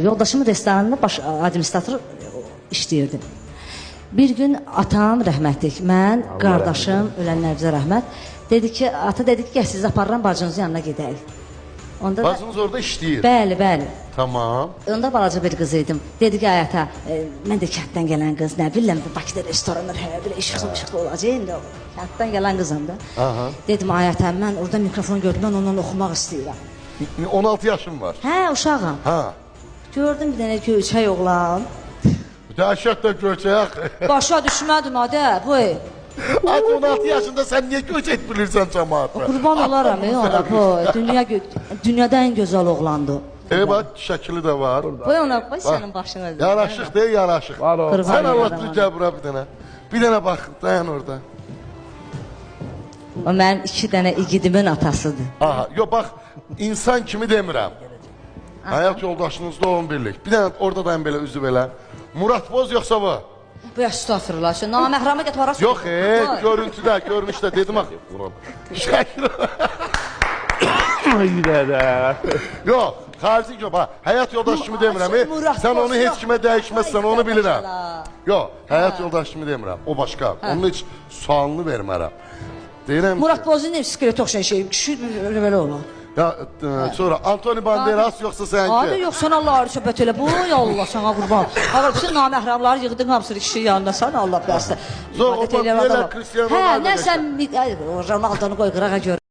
Yoldaşımın restoranında baş administrator işləyirdi. Bir gün atam rəhmətlik, mən, qardaşım, ölənlərimizə rəhmət, dedi ki, ata dedi ki, gəl sizi aparıram bacınızın yanına gedək. Bacınız orada işləyir? Bəli, bəli. Tamam. Onda balaca bir qız idim. Dedi ki, ata, mən də kənddən gələn qız, nə biləm, Bakıda restoranlar belə işıqlı olacaq, indi kənddən gələn qızım da. Dedim, ata, mən orada mikrofon gördüm, mən ondan oxumaq istəyirəm. 16 yaşım var. Hə, uşağım. Gördüm bir dənə göyçək oğlan. Dəhşət də göyçək. Başa düşmədim adə, boy. At 16 yaşında sən niyə göyçək bilirsən cəmaata? Qurban olaram ona, boy. Dünyada ən gözəl oğlandı. Bax, şəkili də var. Boy ona, boy sənin başına. Yaraşıq deyil, yaraşıq. Sən Allah düzgə bura bir dənə. Bir dənə bax, dayan orada. O mənim 2 dənə igidimin atasıdır. Aha, yox bax, insan kimi demirəm. Həyat yoldaşınızda 11'lik. Bir dənə orada dayan belə, üzü belə. Murat Boz yoxsa bu? Bu estağfurullah, sən naməhrəmə get varasın. Yox, görüntüdə, görünüşdə dedim axı. Şəkil. Yox, xarici yox, bax, həyat yoldaşı kimi demirəm. Sən onu heç kimə dəyişməzsən, onu bilirəm. Yox, həyat yoldaşı kimi demirəm, o başqa. Onun heç sualını vermərəm. Murat Boz'un ev skeleti oxşayan şey, kişi belə olur. Ya sonra Antoni Banderas yoxsa sənki? Adı yox, sən Allah'ı söhbət elə. Boy Allah sana qurban. Ağır, bütün naməhrəmləri yığdın hamısını kişinin yanında, sən Allah bəstə. Zor, o bax, belə Cristiano Ronaldo. Hə, nə sən Ronaldonu qoy qırağa gör.